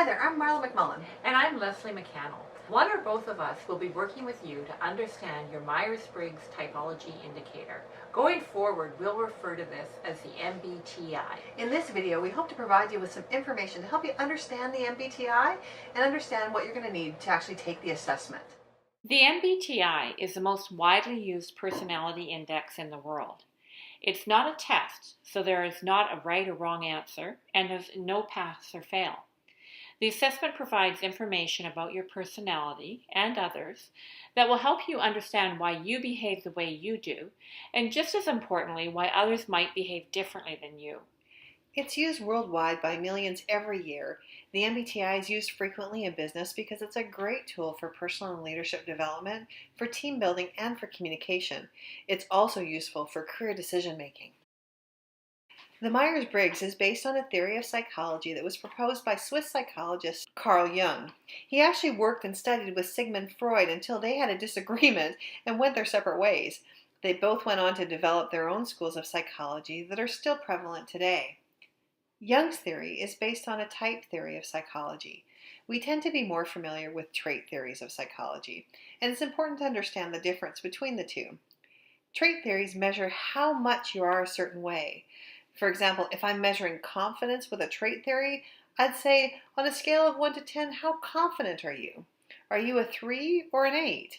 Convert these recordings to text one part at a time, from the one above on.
Hi there, I'm Marla McMullen. And I'm Leslie McCannell. One or both of us will be working with you to understand your Myers-Briggs Typology Indicator. Going forward, we'll refer to this as the MBTI. In this video, we hope to provide you with some information to help you understand the MBTI and understand what you're going to need to actually take the assessment. The MBTI is the most widely used personality index in the world. It's not a test, so there is not a right or wrong answer, and there's no pass or fail. The assessment provides information about your personality and others that will help you understand why you behave the way you do, and just as importantly, why others might behave differently than you. It's used worldwide by millions every year. The MBTI is used frequently in business because it's a great tool for personal and leadership development, for team building, and for communication. It's also useful for career decision making. The Myers-Briggs is based on a theory of psychology that was proposed by Swiss psychologist Carl Jung. He actually worked and studied with Sigmund Freud until they had a disagreement and went their separate ways. They both went on to develop their own schools of psychology that are still prevalent today. Jung's theory is based on a type theory of psychology. We tend to be more familiar with trait theories of psychology, and it's important to understand the difference between the two. Trait theories measure how much you are a certain way. For example, if I'm measuring confidence with a trait theory, I'd say on a scale of 1 to 10, how confident are you? Are you a 3 or an 8?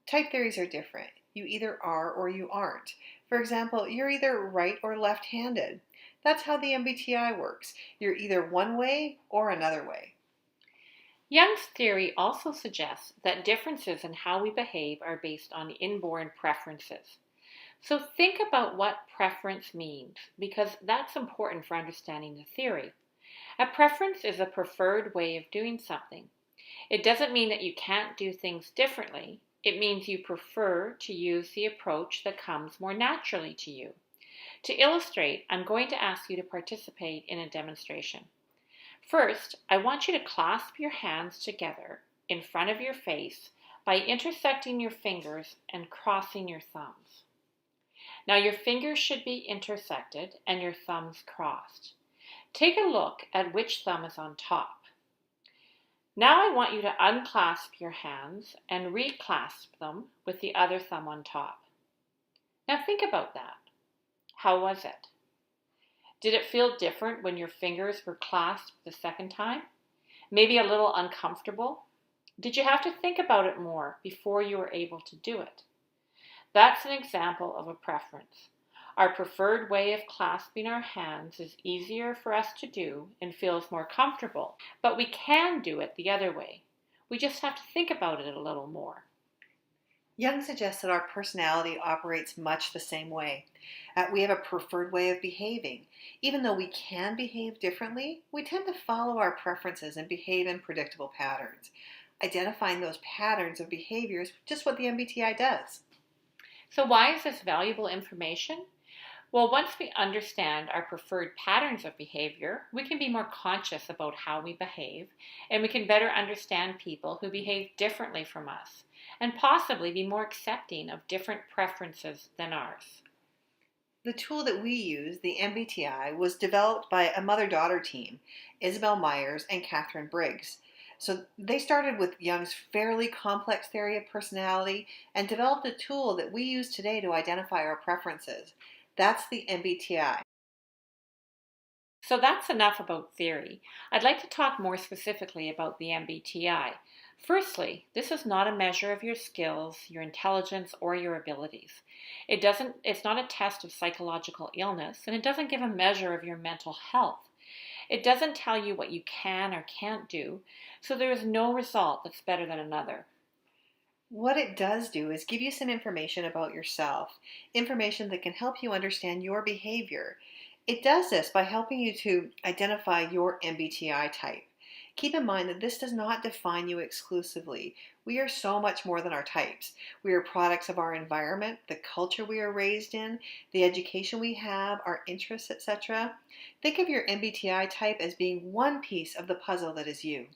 Type theories are different. You either are or you aren't. For example, you're either right or left-handed. That's how the MBTI works. You're either one way or another way. Jung's theory also suggests that differences in how we behave are based on inborn preferences. So think about what preference means, because that's important for understanding the theory. A preference is a preferred way of doing something. It doesn't mean that you can't do things differently. It means you prefer to use the approach that comes more naturally to you. To illustrate, I'm going to ask you to participate in a demonstration. First, I want you to clasp your hands together in front of your face by intersecting your fingers and crossing your thumbs. Now your fingers should be intersected and your thumbs crossed. Take a look at which thumb is on top. Now I want you to unclasp your hands and reclasp them with the other thumb on top. Now think about that. How was it? Did it feel different when your fingers were clasped the second time? Maybe a little uncomfortable? Did you have to think about it more before you were able to do it? That's an example of a preference. Our preferred way of clasping our hands is easier for us to do and feels more comfortable, but we can do it the other way. We just have to think about it a little more. Jung suggests that our personality operates much the same way. We have a preferred way of behaving. Even though we can behave differently, we tend to follow our preferences and behave in predictable patterns. Identifying those patterns of behavior is just what the MBTI does. So why is this valuable information? Well, once we understand our preferred patterns of behavior, we can be more conscious about how we behave, and we can better understand people who behave differently from us, and possibly be more accepting of different preferences than ours. The tool that we use, the MBTI, was developed by a mother-daughter team, Isabel Myers and Catherine Briggs. So they started with Jung's fairly complex theory of personality and developed a tool that we use today to identify our preferences. That's the MBTI. So that's enough about theory. I'd like to talk more specifically about the MBTI. Firstly, this is not a measure of your skills, your intelligence, or your abilities. It's not a test of psychological illness, and it doesn't give a measure of your mental health. It doesn't tell you what you can or can't do, so there is no result that's better than another. What it does do is give you some information about yourself, information that can help you understand your behavior. It does this by helping you to identify your MBTI type. Keep in mind that this does not define you exclusively. We are so much more than our types. We are products of our environment, the culture we are raised in, the education we have, our interests, etc. Think of your MBTI type as being one piece of the puzzle that is you.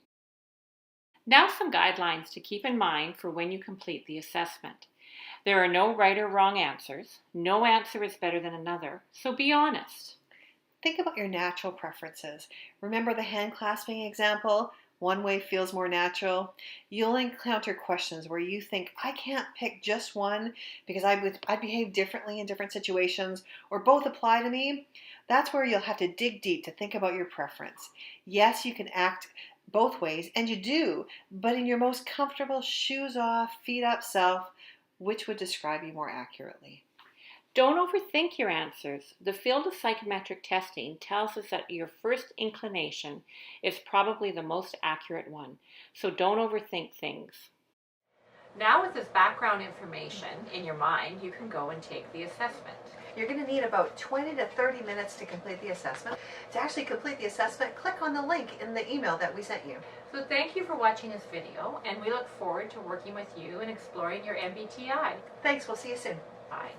Now some guidelines to keep in mind for when you complete the assessment. There are no right or wrong answers. No answer is better than another, so be honest. Think about your natural preferences. Remember the hand clasping example? One way feels more natural. You'll encounter questions where you think, I can't pick just one because I'd behave differently in different situations, or both apply to me. That's where you'll have to dig deep to think about your preference. Yes, you can act both ways, and you do, but in your most comfortable, shoes off, feet up self, which would describe you more accurately? Don't overthink your answers. The field of psychometric testing tells us that your first inclination is probably the most accurate one, so don't overthink things. Now, with this background information in your mind, you can go and take the assessment. You're going to need about 20 to 30 minutes to complete the assessment. To actually complete the assessment, click on the link in the email that we sent you. So thank you for watching this video, and we look forward to working with you and exploring your MBTI. Thanks, we'll see you soon. Bye.